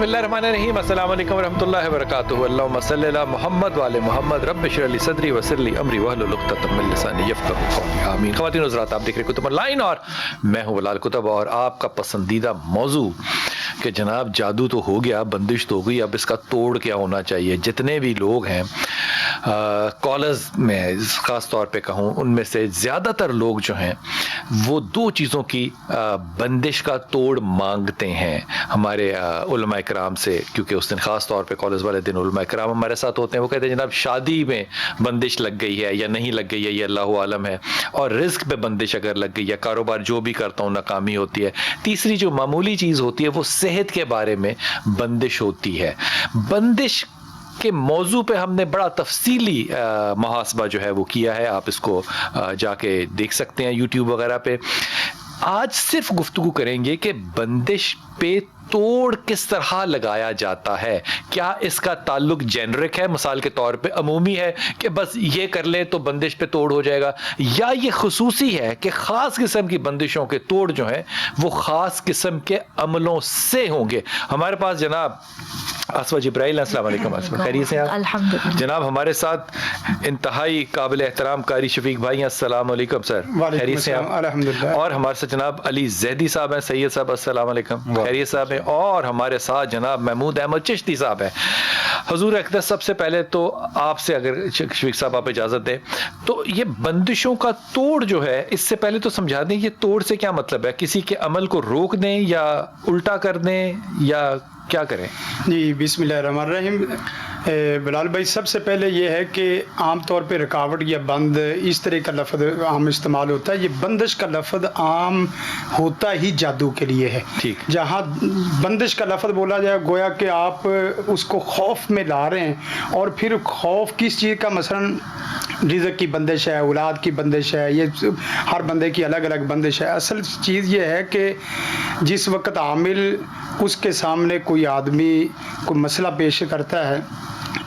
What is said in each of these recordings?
बिस्मिल्लाहिर्रहमानिर्रहीम अस्सलाम वालेकुम रहमतुल्लाहि व बरकातुहू अल्लाहुम्मा सल्लि अला मुहम्मद व आले मुहम्मद रब्ब इश्रह ली सदरी व यस्सिर ली अमरी वहलुल उक़दतम मिन लिसानी यफ़क़हू क़ौली आमीन। ख़वातीन और हज़रात, आप देख रहे हैं कुतुब ऑनलाइन और मैं हूँ बिलाल कुतुब। और आपका पसंदीदा मौजू कि जनाब जादू तो हो गया, बंदिश तो हो गई, अब इसका तोड़ क्या होना चाहिए। जितने भी लोग हैं कॉलर्स में ख़ास तौर पे कहूँ, उनमें से ज़्यादातर लोग जो हैं वो दो चीज़ों की बंदिश का तोड़ मांगते हैं हमारे उलमा इकराम से, क्योंकि उस दिन ख़ास तौर पे कॉलेज वाले दिन उलमा इकराम हमारे साथ होते हैं। वो कहते हैं जनाब शादी में बंदिश लग गई है या नहीं लग गई है ये अल्लाह आलम है, और रिस्क पे बंदिश अगर लग गई है, कारोबार जो भी करता हूँ नाकामी होती है। तीसरी जो मामूली चीज़ होती है वो सेहत के बारे में बंदिश होती है। बंदिश के मौजू पे हमने बड़ा तफसीली मुहासबा जो है वो किया है, आप इसको जाके देख सकते हैं यूट्यूब वगैरह पे। आज सिर्फ गुफ्तगू करेंगे कि बंदिश पे तोड़ किस तरह लगाया जाता है। क्या इसका ताल्लुक जेनरिक है, मिसाल के तौर पे अमूमी है कि बस ये कर ले तो बंदिश पे तोड़ हो जाएगा, या ये खुसूसी है कि ख़ास किस्म की बंदिशों के तोड़ जो है वो ख़ास किस्म के अमलों से होंगे। हमारे पास जनाब असवा जिब्राइल, अस्सलाम वालेकुम। असवा खैरियत से आप? अल्हम्दुलिल्लाह। जनाब हमारे साथ इंतहाई काबिल एहतराम कारी शफीक भाई, अस्सलाम वालेकुम सर, खैरियत से आप? अल्हम्दुलिल्लाह। और हमारे साथ जनाब अली जैदी साहब हैं, सैयद साहब अस्सलाम वालेकुम, खैरियत साहब हैं। और हमारे साथ जनाब महमूद अहमद चिश्ती साहब हैं। हुजूर अक़दस, सबसे पहले तो आपसे अगर शफीक साहब आप इजाज़त दें तो ये बंदिशों का तोड़ जो है, इससे पहले तो समझा दें ये तोड़ से क्या मतलब है। किसी के अमल को रोक दें या उल्टा कर दें या क्या करें? जी बिस्मिल्लाहिर्रहमानिर्रहीम। बिलाल भाई, सबसे पहले ये है कि आम तौर पे रुकावट या बंद इस तरह का लफ्ज़ आम इस्तेमाल होता है। ये बंदिश का लफ्ज़ आम होता ही जादू के लिए है। ठीक। जहाँ बंदिश का लफ्ज़ बोला जाए गोया कि आप उसको खौफ में ला रहे हैं, और फिर खौफ किस चीज़ का, मसलन रिज़्क़ की बंदिश है, औलाद की बंदिश है, ये हर बंदे की अलग अलग बंदिश है। असल चीज़ ये है कि जिस वक्त आमिल उसके सामने कोई आदमी कोई मसला पेश करता है,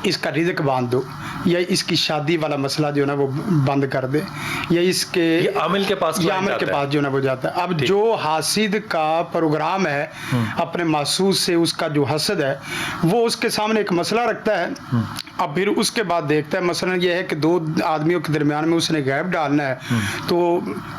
इसका रिज़्क़ बांध दो, या इसकी शादी वाला मसला जो है ना वो बंद कर दे, या इसके ये आमिल के पास जो है ना वो जाता है। अब जो हासिद का प्रोग्राम है, अपने महसूस से उसका जो हसद है वो उसके सामने एक मसला रखता है। अब फिर उसके बाद देखता है, मसलन ये है कि दो आदमियों के दरमियान में उसने गैप डालना है, तो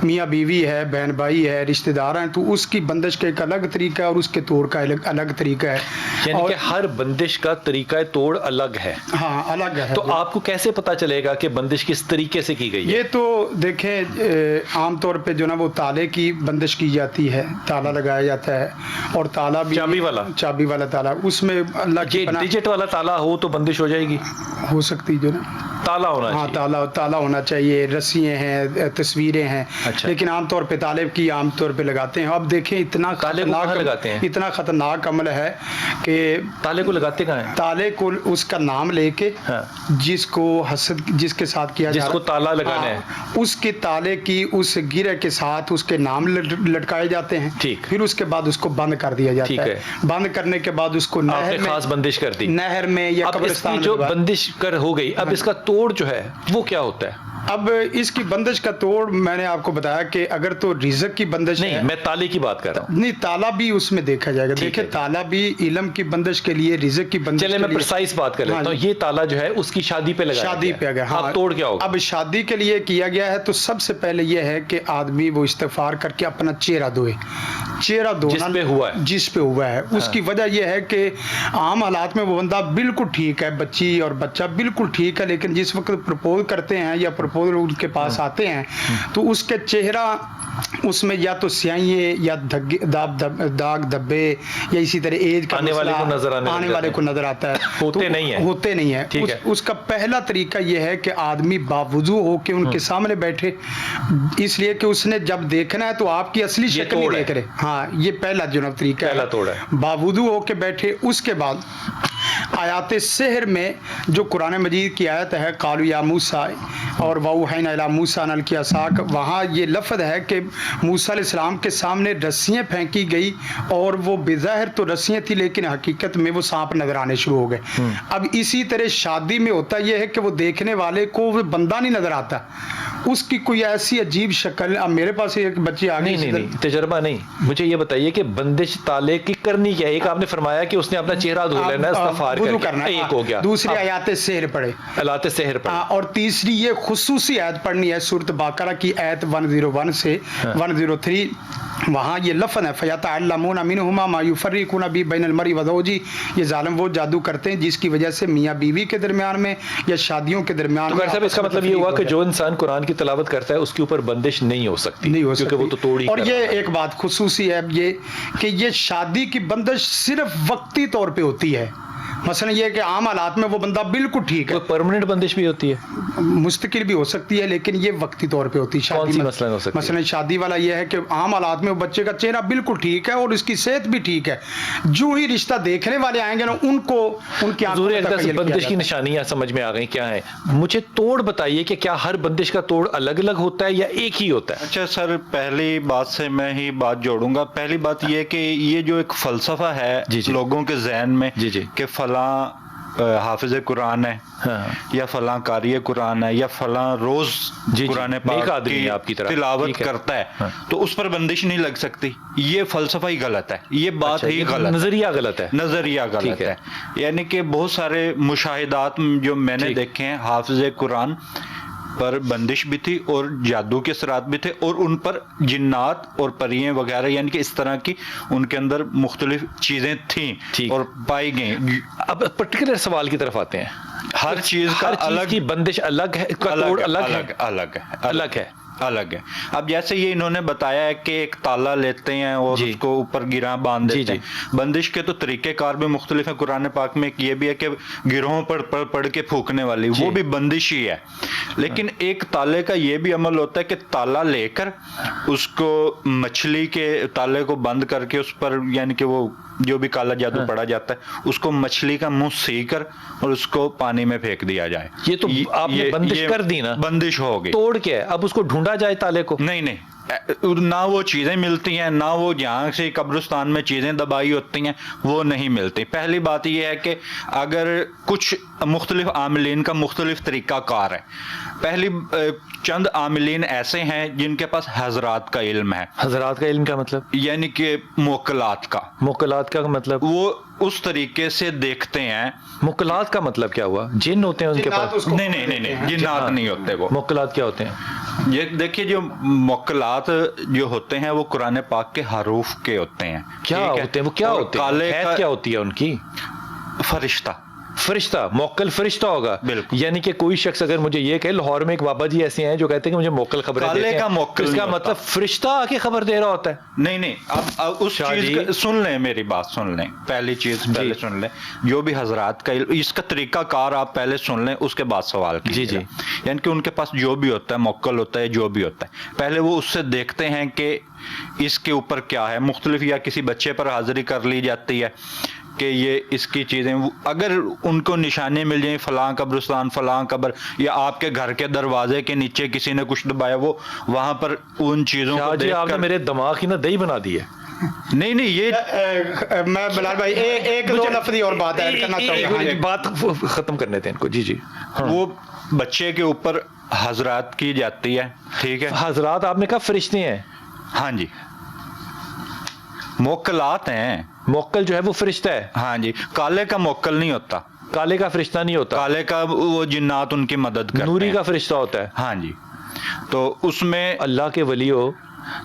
मियाँ बीवी है, बहन भाई है, रिश्तेदार हैं, तो उसकी बंदिश का एक अलग तरीका है और उसके तोड़ का अलग तरीका है। यानी कि हर बंदिश का तरीका तोड़ अलग है। हाँ, अलग है। तो आपको कैसे पता चलेगा कि बंदिश किस तरीके से की गई है? ये तो देखें, आम तौर पे जो ना वो ताले की बंदिश की जाती है, ताला लगाया जाता है, और ताला भी चाबी वाला ताला, उसमें अल्लाह की डिजिट वाला ताला हो तो बंदिश हो जाएगी? हो सकती जो ना ताला होना चाहिए। हाँ, ताला होना चाहिए, रस्सियाँ हैं, तस्वीरें हैं। अच्छा। लेकिन आमतौर पे ताले की आमतौर पे लगाते हैं। अब देखें, इतना खतरनाक अमल है कि ताले को लगाते कहाँ हैं? ताले को उसका नाम लेके, हाँ। जिसको हसद जिसके साथ किया जिसको ताला लगाना है, उसके ताले की उस गिरे के साथ उसके नाम लटकाए जाते हैं। ठीक। फिर उसके बाद उसको बंद कर दिया जाता है। बंद करने के बाद उसको नहर में, खास बंदिश कर दी, नहर में या कब्रिस्तान में। जो बंदिश कर हो गई, अब इसका तोड़ जो है वो क्या होता है? अब इसकी बंदिश का तोड़ मैंने आपको बताया कि अगर तो रिज़्क़ की बंदिश नहीं, मैं ताले की बात कर रहा हूँ। नहीं, ताला भी उसमें देखा जाएगा। देखिए, ताला भी इल्म की बंदिश के लिए, रिज़्क़ की बंदिश चले के मैं लिए। प्रिसाइज बात कर लेता हूँ। ये ताला जो है उसकी शादी पे लगा, शादी पे गया। हाँ, तोड़ क्या होगा? अब शादी के लिए किया गया है तो सबसे पहले यह है कि आदमी वो इस्तिग़फ़ार करके अपना चेहरा धोए। चेहरा धोना जिस पे हुआ है उसकी वजह यह है कि आम हालात में वो बंदा बिल्कुल ठीक है, बच्ची और बच्चा बिल्कुल ठीक है, लेकिन जिस वक्त प्रपोज करते हैं या प्रपोजल उनके पास आते हैं तो उसके चेहरा उसमें या तो स्याही या दाग धब्बे या इसी तरह एज का आने वाले को नजर आता है। होते नहीं है। ठीक है। उसका पहला तरीका यह है कि आदमी बावजू हो के उनके सामने बैठे, इसलिए कि उसने जब देखना है तो आपकी असली शक्ल नहीं देख रहे। हाँ, ये पहला जो ना तरीका पहला तोड़ है। बावजू हो के बैठे। उसके बाद आयात सेहर में जो कुरान मजीद की आयत है, कालू या मूसा और वौहैना इला मूसा अन अलकी असाक, वहाँ ये लफ्ज़ है कि मूसा अलैहिस्सलाम के सामने रस्सियाँ फेंकी गई और वो बेज़ाहिर तो रस्सियाँ थी लेकिन हकीकत में वो सांप नजर आने शुरू हो गए। अब इसी तरह शादी में होता यह है कि वो देखने वाले को वो बंदा नहीं नजर आता, اس کی کوئی ایسی عجیب شکل. اب میرے پاس ایک بچی آ گئی. نہیں تجربہ نہیں, مجھے یہ بتائیے کہ بندش تالے کی کرنی کیا ہے؟ ایک آپ نے فرمایا کہ اس نے اپنا چہرہ دھو لینا ہے, استغفار کرنا, ایک ہو گیا. دوسری آیات سحر پڑھے, آیات سحر پڑھے, اور تیسری یہ خصوصی آیت پڑھنی ہے سورۃ بقرہ کی آیت 101 سے 103. وہاں یہ لفظ ہے فَيَتَعَلَّمُونَ مِنْهُمَا مَا يُفَرِّقُونَ بِهِ بَيْنَ الْمَرْءِ وَزَوْجِهِ. یہ ظالم وہ جادو کرتے ہیں جس کی وجہ سے میاں بیوی کے درمیان میں یا شادیوں کے درمیان میں. صاحب اس کا مطلب یہ ہوا کہ جو انسان قرآن کی تلاوت کرتا ہے اس کے اوپر بندش نہیں ہو سکتی, کیونکہ وہ تو توڑی. اور یہ ایک بات خصوصی ہے یہ کہ یہ شادی کی بندش صرف وقتی طور پہ ہوتی ہے. مثلا یہ کہ عام حالات میں وہ بندہ بالکل ٹھیک ہے. پرماننٹ بندش بھی ہوتی ہے, مستقل بھی ہو سکتی ہے, لیکن یہ وقتی طور پہ ہوتی ہے. کون سی مثلا ہو سکتی ہے؟ مثلا شادی والا یہ ہے کہ عام حالات میں وہ بچے کا چہرہ بالکل ٹھیک ہے اور اس کی صحت بھی ٹھیک ہے, جو ہی رشتہ دیکھنے والے آئیں گے نا ان کو ان کی آنکھوں میں تخیل کیا بندش کی نشانیاں سمجھ میں آ گئی کیا ہیں. مجھے توڑ بتائیے کہ کیا ہر بندش کا توڑ الگ الگ ہوتا ہے یا ایک ہی ہوتا ہے؟ اچھا سر, پہلی بات سے میں ہی بات جوڑوں گا. پہلی بات یہ کہ یہ جو ایک فلسفہ ہے لوگوں کے ذہن میں کہ فلاں حافظ قرآن ہے یا فلاں قاری قرآن ہے یا فلاں روز قرآن پاک کی تلاوت کرتا ہے تو اس پر بندش نہیں لگ سکتی, یہ فلسفہ ہی غلط ہے, یہ بات ہی غلط, نظریہ غلط ہے, نظریہ غلط ہے. یعنی کہ بہت سارے مشاہدات جو میں نے دیکھے ہیں حافظ قرآن پر بندش بھی تھی اور جادو کے اثرات بھی تھے اور ان پر جنات اور پریاں وغیرہ یعنی کہ اس طرح کی ان کے اندر مختلف چیزیں تھیں اور پائی گئیں. اب پرٹیکولر سوال کی طرف آتے ہیں. ہر چیز کا الگ کی بندش الگ ہے, الگ ہے. اب جیسے یہ انہوں نے بتایا ہے کہ ایک تالا لیتے ہیں اور اس کو اوپر گراں باندھ دیتے ہیں. بندش کے تو طریقہ کار بھی مختلف ہیں. قرآن پاک میں یہ بھی ہے کہ گروہوں پر پڑھ کے پھونکنے والی وہ بھی بندش ہی ہے. لیکن ایک تالے کا یہ بھی عمل ہوتا ہے کہ تالا لے کر اس کو مچھلی کے تالے کو بند کر کے اس پر یعنی کہ وہ جو بھی کالا جادو پڑا جاتا ہے اس کو مچھلی کا منہ سی کر اور اس کو پانی میں پھینک دیا جائے. یہ تو آپ نے بندش کر دی نا, بندش ہو گئی. توڑ کے اب اس کو ڈھونڈا جائے تالے کو؟ نہیں, نہ وہ چیزیں ملتی ہیں, نہ وہ جہاں سے قبرستان میں چیزیں دبائی ہوتی ہیں وہ نہیں ملتی. پہلی بات یہ ہے کہ اگر کچھ مختلف عاملین کا مختلف طریقہ کار ہے. پہلی چند عاملین ایسے ہیں جن کے پاس حضرات کا علم ہے. حضرات کا علم کا مطلب یعنی کہ موکلات کا مطلب وہ اس طریقے سے دیکھتے ہیں. موکلات کا مطلب کیا ہوا؟ جن ہوتے ہیں ان کے پاس؟ نہیں, جنات نہیں ہوتے. وہ موکلات کیا ہوتے ہیں؟ یہ دیکھیے جو موکلات جو ہوتے ہیں وہ قرآن پاک کے حروف کے ہوتے ہیں. کیا ہوتے ہیں وہ؟ کیا ہوتے ہیں؟ کیا ہوتی ہے ان کی؟ فرشتہ. موکل فرشتہ ہوگا. بالکل. یعنی کہ کوئی شخص اگر مجھے یہ کہ لاہور میں ایک بابا جی ایسے ہیں جو کہتے ہیں کہ مجھے موکل خبریں دیتے ہیں, اس کا مطلب فرشتہ آ کے خبر دے رہا ہوتا ہے؟ نہیں, اب اس چیز کا سن لیں, میری بات سن لیں. پہلی چیز پہلے سن لیں, جو بھی حضرات کا اس کا طریقہ کار آپ پہلے سن لیں, اس کے بعد سوال کیجیے. یعنی کہ ان کے پاس جو بھی ہوتا ہے, موکل ہوتا ہے, جو بھی ہوتا ہے, پہلے وہ اس سے دیکھتے ہیں کہ اس کے اوپر کیا ہے. مختلف یا کسی بچے پر حاضری کر لی جاتی ہے کہ یہ اس کی چیزیں, اگر ان کو نشانے مل جائیں فلاں قبرستان فلاں قبر یا آپ کے گھر کے دروازے کے نیچے کسی نے کچھ دبایا, وہ وہاں پر ان چیزوں کو دیکھ کر آپ نے میرے دماغ کی نا دہی بنا دی ہے. نہیں, یہ میں بلال بھائی ایک دو لفظی اور بات ایڈ کرنا چاہوں گا. بات ختم کرنے تھے ان کو. جی وہ بچے کے اوپر حضرات کی جاتی ہے. ٹھیک ہے, حضرات آپ نے کہا فرشتے ہیں. ہاں جی, موکلات ہیں. موکل جو ہے وہ فرشتہ ہے. ہاں جی, کالے کا موکل نہیں ہوتا, کالے کا فرشتہ نہیں ہوتا. کالے کا وہ جنات ان کی مدد کرتے ہیں. نوری کا فرشتہ ہوتا ہے. ہاں جی, تو اس میں اللہ کے ولیو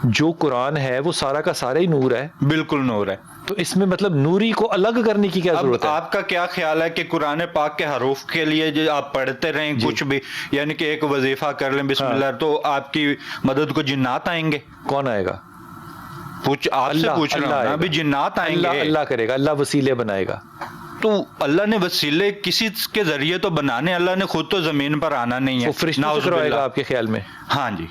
جو قرآن ہے وہ سارا کا سارا ہی نور ہے. بالکل نور ہے. تو اس میں مطلب نوری کو الگ کرنے کی کیا ضرورت ہے؟ آپ کا کیا خیال ہے کہ قرآن پاک کے حروف کے لیے جو آپ پڑھتے رہیں کچھ بھی یعنی کہ ایک وظیفہ کر لیں بسم اللہ, تو آپ کی مدد کو جنات آئیں گے؟ کون آئے گا؟ آپ سے پوچھ رہا ہوں. ابھی جنات آئیں گے. اللہ کرے گا, اللہ وسیلے بنائے گا. تو اللہ نے وسیلے کسی کے ذریعے تو بنانے, اللہ نے خود تو زمین پر آنا نہیں ہے. وہ فرشتوں سے کرائے گا آپ کے خیال میں؟ ہاں جی.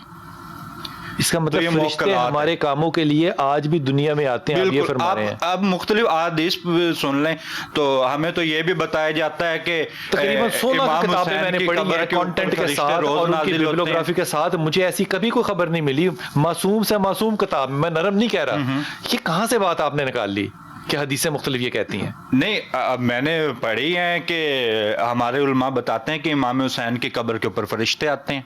اس کا مطلب فرشتے ہمارے کاموں کے لیے آج بھی دنیا میں آتے ہیں. یہ فرما رہے ہیں. اب مختلف احادیث سن لیں تو ہمیں تو یہ بھی بتایا جاتا ہے کہ تقریباً 16 کتابیں میں نے پڑھی ہیں کانٹینٹ کے ساتھ اور ان کی بیبلیوگرافی کے ساتھ. مجھے ایسی کبھی کوئی خبر نہیں ملی. معصوم سے معصوم کتاب, میں نرم نہیں کہہ رہا, یہ کہاں سے بات آپ نے نکال لی کہ حدیثیں مختلف یہ کہتی ہیں؟ نہیں, اب میں نے پڑھی ہیں کہ ہمارے علماء بتاتے ہیں کہ امام حسین کی قبر کے اوپر فرشتے آتے ہیں.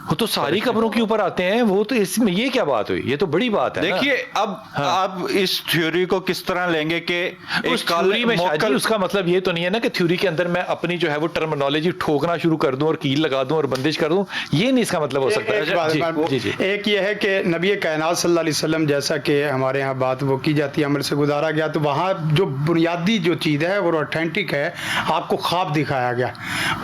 وہ تو ساری قبروں کے اوپر آتے ہیں، وہ تو اس میں یہ کیا بات ہوئی؟ یہ تو بڑی بات ہے نا۔ دیکھیے اب اس تھیوری کو کس طرح لیں گے کہ اس تھیوری میں شاید اس کا مطلب یہ تو نہیں ہے نا کہ تھیوری کے اندر میں اپنی جو ہے وہ ٹرمنالوجی ٹھوکنا شروع کر دوں اور کیل لگا دوں اور بندش کر دوں، یہ نہیں اس کا مطلب ہو سکتا ہے۔ ایک یہ ہے کہ نبی کائنات صلی اللہ علیہ وسلم جیسا کہ ہمارے ہاں بات وہ کی جاتی ہے، عمل سے گزارا گیا، تو وہاں جو بنیادی جو چیز ہے وہ اوتھینٹک ہے، آپ کو خواب دکھایا گیا،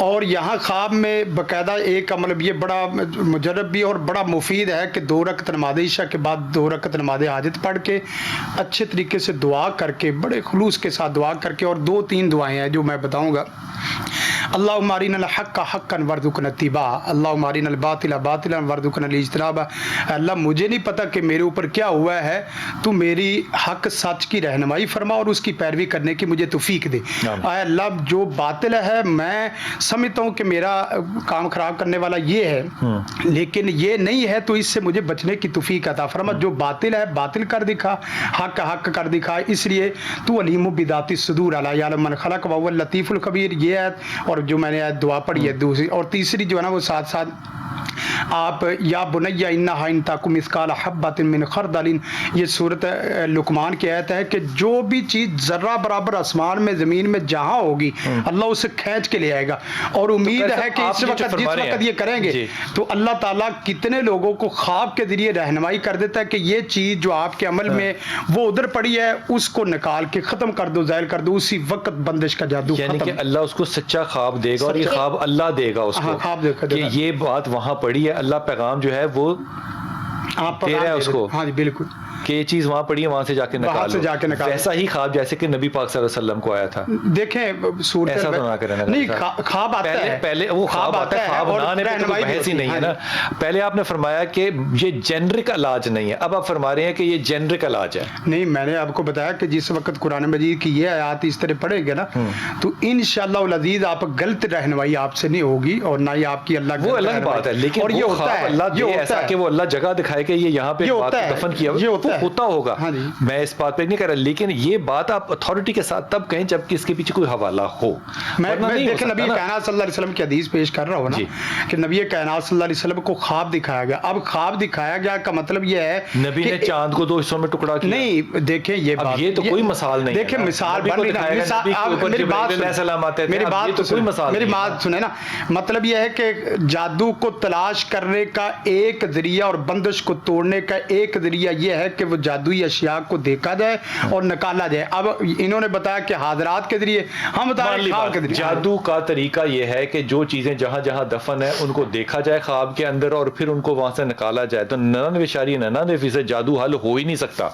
اور یہاں خواب میں باقاعدہ ایک عمل یہ بڑا مجرب بھی اور بڑا مفید ہے کہ 2 رکعت نماز عشاء کے بعد 2 رکعت نماز حاجت پڑھ کے اچھے طریقے سے دعا کر کے، بڑے خلوص کے ساتھ دعا کر کے، اور 2-3 دعائیں ہیں جو میں بتاؤں گا۔ اللہم ارنا الحق حقا وارزقنا اتباعہ، اللہم ارنا الباطل باطلا وارزقنا الاجتناب۔ اللہ مجھے نہیں پتا کہ میرے اوپر کیا ہوا ہے، تو میری حق سچ کی رہنمائی فرما اور اس کی پیروی کرنے کی مجھے توفیق دے۔ اے اللہ جو باطل ہے میں سمجھتا ہوں کہ میرا کام خراب کرنے والا یہ ہے، لیکن یہ نہیں ہے، تو اس سے مجھے بچنے کی توفیق عطا فرما۔ جو باطل ہے باطل کر دکھا، حق حق کر دکھا، اس لیے تو علیم بذات الصدور الا یعلم من خلق وهو اللطیف الخبیر، یہ آیت اور جو میں نے آیت دعا پڑھی ہے دوسری، اور تیسری جو ہے نا وہ ساتھ ساتھ آپ یا بنی انہا ان تکم مثقال حبۃ من خردل، یہ سورۃ لقمان کی آیت ہے کہ جو بھی چیز ذرہ برابر آسمان میں زمین میں جہاں ہوگی اللہ اسے کھینچ کے لے آئے گا، اور امید ہے کہ اس وقت جس وقت یہ کریں گے تو اللہ تعالیٰ کتنے لوگوں کو خواب کے ذریعے رہنمائی کر دیتا ہے کہ یہ چیز جو آپ کے عمل میں وہ ادھر پڑی ہے اس کو نکال کے ختم کر دو، ظاہر کر دو، اسی وقت بندش کا جادو یعنی ختم۔ کہ اللہ اس کو سچا خواب دے گا، اور یہ خواب اللہ دے گا اس کو کہ یہ بات وہاں پڑی ہے، اللہ پیغام جو ہے وہ دے رہا ہے اس کو۔ ہاں جی بالکل، کہ یہ چیز وہاں پڑی ہے، وہاں سے جا کے نکالو، ویسا ہی خواب جیسے کہ نبی پاک صلی اللہ علیہ وسلم کو آیا تھا۔ دیکھیں صورت ایسا تو نہ کریں، نہیں خواب آتا ہے، پہلے وہ خواب آتا ہے، خواب نہ آنے پہ تو بحث ہی نہیں ہے نا۔ پہلے آپ نے فرمایا کہ یہ جینرک علاج نہیں ہے، اب آپ فرما رہے ہیں کہ یہ جینرک علاج ہے۔ نہیں، میں نے آپ کو بتایا کہ جس وقت قرآن مجید کی یہ آیات اس طرح پڑھیں گے نا تو انشاءاللہ العزیز آپ غلط رہنمائی آپ سے نہیں ہوگی، اور نہ ہی آپ کی اللہ وہ الگ بات ہے، لیکن اور یہ ہوتا ہے اللہ دے ایسا کہ وہ اللہ جگہ دکھائے کہ یہ یہاں پہ بات دفن کیا ہوتا ہوگا، میں اس بات پہ نہیں کہہ رہا، لیکن یہ بات آپ اتھارٹی کے ساتھ تب کہیں جبکہ اس کے پیچھے کوئی حوالہ ہو۔ میں دیکھیں نبی کائنات صلی اللہ علیہ وسلم کی حدیث پیش کر رہا ہوں نا کہ نبی کائنات صلی اللہ علیہ وسلم کو خواب دکھایا گیا۔ اب خواب دکھایا گیا کا مطلب یہ ہے نبی نے چاند کو 2 حصوں میں ٹکڑا کیا۔ نہیں دیکھیں یہ بات، یہ تو کوئی مثال نہیں ہے، دیکھیں مثال بن رہی نا، میری بات سنیں نا، مطلب یہ ہے کہ جادو کو تلاش کرنے کا ایک ذریعہ اور بندش کو توڑنے کا ایک ذریعہ یہ ہے کہ وہ جادوئی اشیاء کو دیکھا جائے اور نکالا جائے۔ اب انہوں نے بتایا کہ حاضرات کے ذریعے، ہم بتا رہے ہیں خواب کے ذریعے۔ جادو کا طریقہ یہ ہے کہ جو چیزیں جہاں جہاں دفن ہے ان کو دیکھا جائے خواب کے اندر اور پھر ان کو وہاں سے نکالا جائے، تو 99.99% جادو حل ہو ہی نہیں سکتا۔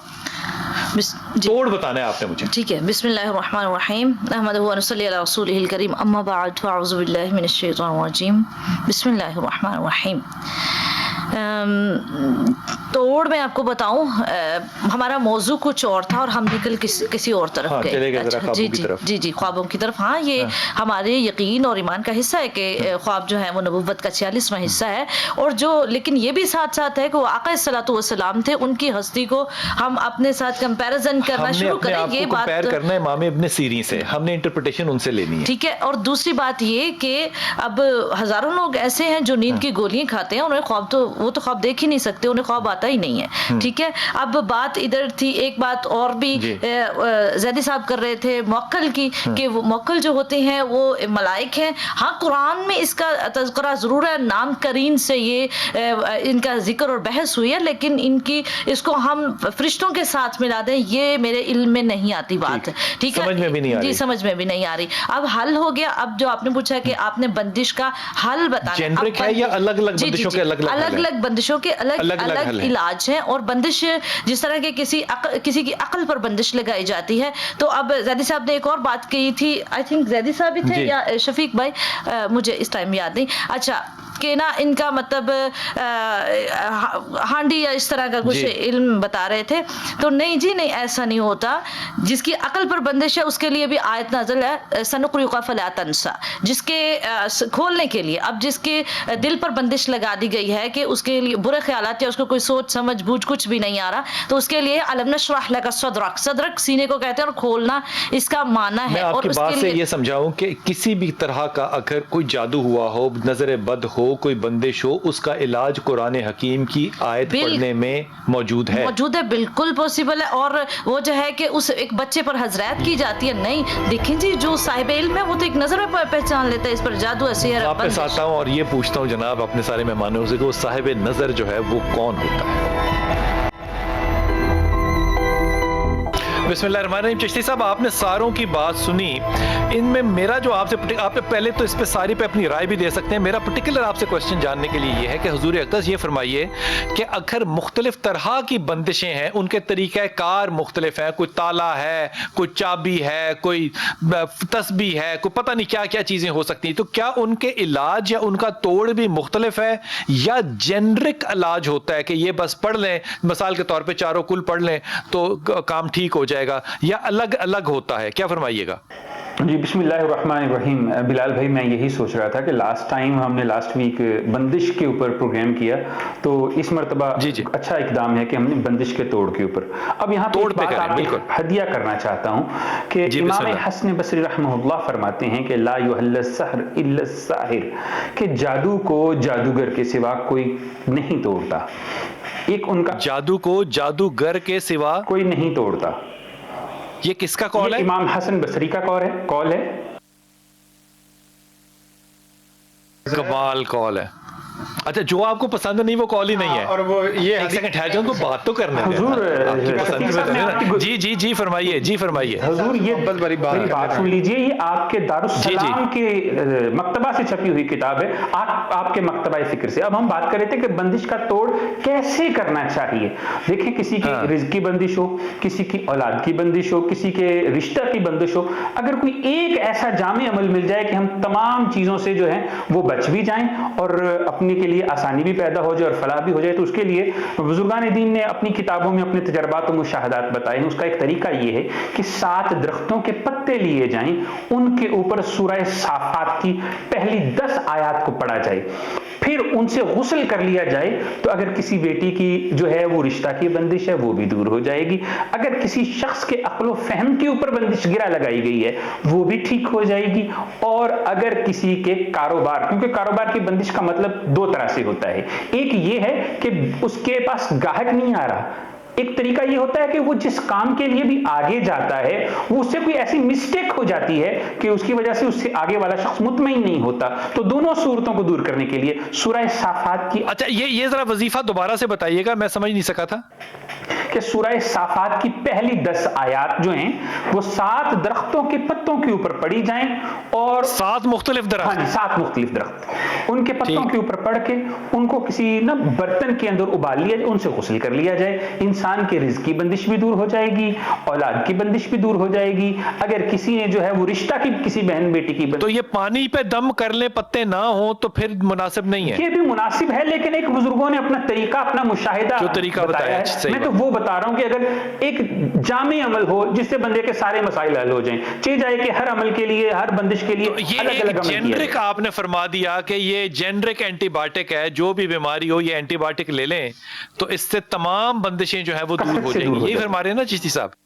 توڑ بتانا ہے آپ نے مجھے۔ ٹھیک ہے، بسم اللہ الرحمن الرحیم، نحمدہ و نصلی علی رسولہ الکریم، اما بعد فاعوذ باللہ من الشیطان الرجیم، بسم اللہ الرحمن الرحیم۔ توڑ میں آپ کو بتاؤں، ہمارا موضوع کچھ اور تھا اور ہم نکل کسی اور طرف گئے۔ جی خوابوں کی طرف۔ ہاں یہ ہمارے یقین اور ایمان کا حصہ ہے کہ خواب جو ہے وہ نبوت کا 46واں حصہ ہے، اور جو لیکن یہ بھی ساتھ ساتھ ہے کہ وہ آقا صلوات والسلام تھے، ان کی ہستی کو ہم اپنے ساتھ کمپیریزن کرنا شروع کریں، یہ بات کمپیئر کرنا ہے امام ابن سیرین سے، ہم نے انٹرپریٹیشن ان سے لینی ہے۔ ٹھیک ہے، اور دوسری بات یہ کہ اب ہزاروں لوگ ایسے ہیں جو نیند کی گولیاں کھاتے ہیں، انہیں خواب تو وہ تو خواب دیکھ ہی نہیں سکتے، انہیں خواب آتا ہی نہیں ہے۔ ٹھیک ہے، اب بات ادھر تھی، ایک بات اور بھی زیدی صاحب کر رہے تھے موکل کی، کہ وہ موکل جو ہوتے ہیں وہ ملائک ہیں۔ ہاں قرآن میں اس کا تذکرہ ضرور ہے، نام کرین سے یہ ان کا ذکر اور بحث ہوئی ہے، لیکن ان کی اس کو ہم فرشتوں کے ساتھ ملا دیں یہ میرے علم میں نہیں آتی بات۔ ٹھیک ہے، سمجھ میں بھی نہیں آ رہی، جی سمجھ میں بھی نہیں آ رہی۔ اب حل ہو گیا، اب جو آپ نے پوچھا کہ آپ نے بندش کا حل بتانا، جنرک ہے یا الگ الگ بندشوں کے الگ بندشوں کے الگ علاج ہیں، اور بندش جس طرح کے کسی کی عقل پر بندش لگائی جاتی ہے۔ تو اب زیدی صاحب نے ایک اور بات کہی تھی، آئی تھنک زیدی صاحب ہی تھے یا شفیق بھائی، مجھے اس ٹائم یاد نہیں، اچھا کہ نا ان کا مطلب ہانڈی یا اس طرح کا کچھ علم بتا رہے تھے، تو نہیں جی نہیں، ایسا نہیں ہوتا۔ جس کی عقل پر بندش ہے اس کے لیے بھی آیت نازل ہے، سنقرئک فلا تنسى، جس کے کھولنے کے لیے، اب جس کے دل پر بندش لگا دی گئی ہے کہ اس کے لیے برے خیالات یا اس کو کوئی سوچ سمجھ بوجھ کچھ بھی نہیں آ رہا، تو اس کے لیے الم نشرح لک صدرک، صدرک سینے کو کہتے ہیں اور کھولنا اس کا معنی ہے۔ میں آپ کی بات سے یہ سمجھاؤں کہ کسی بھی طرح کا اگر کوئی جادو ہوا ہو، نظر بد ہو ہو, کوئی بندش ہو, اس کا علاج قرآن حکیم کی آیت پڑھنے میں موجود ہے. موجود ہے, بالکل پاسبل ہے. اور وہ جو ہے کہ اس ایک بچے پر حضرات کی جاتی ہے, نہیں دیکھیں جی جو صاحب علم ہے وہ تو ایک نظر میں پہچان لیتا ہے اس پر جادو ہے, سحر ہے. واپس آتا ہوں اور یہ پوچھتا ہوں جناب اپنے سارے مہمانوں سے کہ وہ صاحب نظر جو ہے وہ کون ہوتا ہے؟ بسم اللہ الرحمن الرحیم. چشتی صاحب آپ نے ساروں کی بات سنی, ان میں میرا جو آپ نے پہلے تو اس پہ ساری پہ اپنی رائے بھی دے سکتے ہیں, میرا پرٹیکولر آپ سے کوشچن جاننے کے لیے یہ ہے کہ حضور اقدس یہ فرمائیے کہ اگر مختلف طرح کی بندشیں ہیں, ان کے طریقہ کار مختلف ہیں, کوئی تالا ہے, کوئی چابی ہے, کوئی تسبیح ہے, کوئی پتہ نہیں کیا کیا چیزیں ہو سکتی ہیں, تو کیا ان کے علاج یا ان کا توڑ بھی مختلف ہے یا جنرک علاج ہوتا ہے کہ یہ بس پڑھ لیں, مثال کے طور پہ چاروں کل پڑھ لیں تو کام ٹھیک ہو جائے گا, یا الگ الگ ہوتا ہے؟ کیا فرمائیے گا؟ جی بسم اللہ الرحمن الرحیم. بلال بھائی میں یہی سوچ رہا تھا کہ ہم نے لاسٹ ویک بندش کے اوپر پروگرام کیا, تو اس مرتبہ اچھا اقدام ہے کہ ہم نے بندش کے توڑ کے اوپر. اب یہاں پہ ہدیہ کرنا چاہتا ہوں کہ امام حسن بصری رحمہ اللہ فرماتے ہیں کہ لا یحل السحر الا الساحر, کہ جادو کو جادوگر کے سوا کوئی نہیں توڑتا. ایک ان کا جادو کو جادوگر کے سوا کوئی نہیں توڑتا. یہ کس کا قول ہے؟ امام حسن بصری کا قول ہے. کمال قول ہے. اچھا جو آپ کو پسند نہیں وہ کال ہی نہیں ہے. اور وہ یہ ایک سیکنڈ ٹھہر جاؤں تو بات تو کرنے دیں. حضور جی فرمائیے, جی فرمائیے. حضور یہ بڑی بات سن لیجئے, یہ آپ کے دارالسلام کے مکتبہ سے چھپی ہوئی کتاب ہے, آپ کے مکتبہ فکر سے. اب ہم بات کر رہے تھے کہ بندش کا توڑ کیسے کرنا چاہیے. دیکھیں کسی کی رزق کی بندش ہو, کسی کی اولاد کی بندش ہو, کسی کے رشتہ کی بندش ہو, اگر کوئی ایک ایسا جامع عمل مل جائے کہ ہم تمام چیزوں سے جو ہے وہ بچ بھی جائیں اور اپنے کے لیے آسانی بھی پیدا ہو جائے اور فلاح بھی ہو جائے, تو اس کے لیے بزرگان دین نے اپنی کتابوں میں اپنے تجربات و مشاہدات بتائے ہیں. اس کا ایک طریقہ یہ ہے کہ 7 درختوں کے پتے لیے جائیں, ان کے اوپر سورہ صافات کی پہلی 10 آیات کو پڑھا جائے, پھر ان سے غسل کر لیا جائے, تو اگر کسی بیٹی کی جو ہے وہ رشتہ کی بندش ہے وہ بھی دور ہو جائے گی. اگر کسی شخص کے عقل و فہم کے اوپر بندش گرا لگائی گئی ہے وہ بھی ٹھیک ہو جائے گی. اور اگر کسی کے کاروبار, کیونکہ کاروبار کی بندش کا مطلب 2 طرح سے ہوتا ہے, ایک یہ ہے کہ اس کے پاس گاہک نہیں آ رہا, ایک طریقہ یہ ہوتا ہے کہ وہ جس کام کے لیے بھی آگے جاتا ہے وہ اس سے کوئی ایسی مسٹیک ہو جاتی ہے کہ اس کی وجہ سے اس سے آگے والا شخص مطمئن نہیں ہوتا. تو دونوں صورتوں کو دور کرنے کے لیے سورہ صافات کی. اچھا یہ ذرا وظیفہ دوبارہ سے بتائیے گا, میں سمجھ نہیں سکا تھا. کہ سورہ صافات کی پہلی 10 آیات جو ہیں وہ 7 درختوں کے پتوں کے اوپر پڑھی جائیں, اور 7 مختلف درخت. ہاں جی 7 مختلف درخت, ان کے پتوں کے اوپر پڑھ کے ان کو کسی برتن کے اندر ابال لیا جائے, ان سے غسل کر لیا جائے. انسان کے رزق کی بندش بھی دور ہو جائے گی, اولاد کی بندش بھی دور ہو جائے گی. اگر کسی نے جو ہے وہ رشتہ کی کسی بہن بیٹی کی بندش, تو یہ پانی پہ دم کر لیں پتے نہ ہوں تو پھر مناسب نہیں ہے. یہ بھی مناسب ہے, لیکن ایک بزرگوں نے اپنا طریقہ, اپنا مشاہدہ جو طریقہ بتایا ہے, میں تو وہ بتا رہا ہوں کہ اگر ایک جامع عمل ہو جس سے بندے کے سارے مسائل حل ہو جائیں, چاہیے جائے کہ ہر عمل کے لیے, ہر بندش کے لیے الگ الگ عمل کیا جائے. جنرک آپ نے فرما دیا کہ یہ جنرک اینٹی بایوٹک ہے, جو بھی بیماری ہو یہ اینٹی بایوٹک لے لیں تو اس سے تمام بندشیں جو ہیں وہ دور ہو جائیں گی. یہی فرما رہے ہیں نا چشتی صاحب؟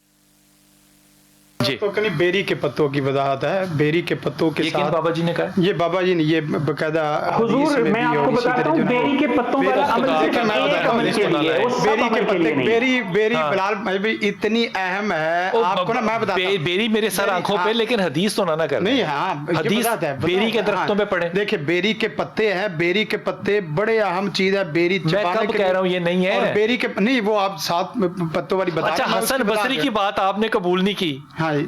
جی تو کنی بیری کے پتوں کی وضاحت ہے. بیری کے پتوں کے ساتھ بابا جی نے کہا, یہ بابا جی نے یہ باقاعدہ حضور میں آپ کو بتاتا ہوں بیری کے پتوں والا عمل صرف ایک عمل کے لیے ہے, وہ سب عمل کے لیے نہیں. بیری بلال بھائی اتنی اہم ہے آپ کو نا, میں بتاتا ہوں بیری میرے سر آنکھوں پہ, لیکن حدیث تو نہ کر نہیں. ہاں حدیث بیری کے درختوں پہ پڑھیں. دیکھیں بیری کے پتے ہیں, بیری کے پتے بڑے اہم چیز ہے. بیری چبانے کے, کہہ رہا ہوں یہ نہیں ہے. بیری کے نہیں, وہ آپ 7 پتوں والی بتا. اچھا حسن بصری کی بات آپ نے قبول نہیں کی,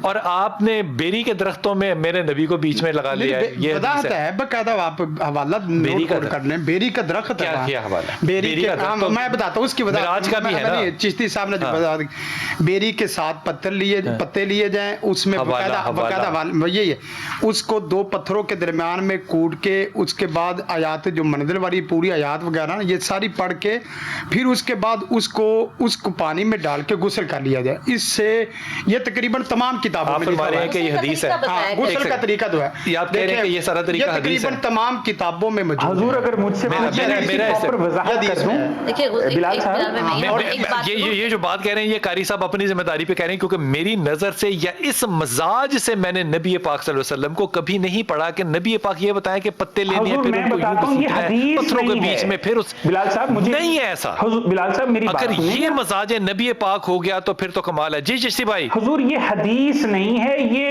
اور آپ نے بیری کے درختوں میں میرے نبی کو بیچ میں لگا لیا ہے. یہ وضاحت ہے باقاعدہ, آپ حوالہ نوٹ کر لیں. بیری کا درخت کیا حوالہ, بیری کے, میں بتاتا ہوں اس کی وضاحت کا بھی ہے نا. چشتی صاحب نے جو وضاحت, بیری کے 7 پتے لیے جائیں, اس میں باقاعدہ یہی ہے, اس کو 2 پتھروں کے درمیان میں کوٹ کے, اس کے بعد آیات جو منزل والی پوری آیات وغیرہ یہ ساری پڑھ کے, پھر اس کے بعد اس کو پانی میں ڈال کے غسل کر لیا جائے. اس سے یہ تقریباً تمام तमाम किताबों आप में फरमा लिखा रहे हुआ हैं कि ये हदीस है। हाँ, गुस्ल का तरीका तो है। ये आप कह रहे हैं कि ये सारा तरीका हदीस है। तकरीबन तमाम किताबों में मौजूद हुजूर है। अगर मुझसे मेरा- पूछे मेरा- इसकी मेरा ऐसे- प्रॉपर वजाहत कर दूं, देखिए बिलाल साहब, ये जो बात कह रहे हैं ये कारी साहब अपनी जिम्मेदारी पे कह रहे हैं, क्योंकि मेरी नजर से या इस मजाज से मैंने नबी पाक सल्लल्लाहु अलैहि वसल्लम को कभी नहीं पढ़ा कि नबी पाक ये बताएं कि पत्ते लेने हैं, हुजूर, फिर मैं उनको बताता हूं, यूं ये घसीटना है, हदीस पत्थरों के नहीं बीच है। में फिर उस बिलाल साहब, मुझे नहीं है ऐसा। हुजूर, बिलाल साहब मेरी बात अगर सुनिए ये ना। मजाज नबी पाक हो गया तो फिर तो कमाल है। जी चिश्ती भाई, हुजूर ये हदीस नहीं है, ये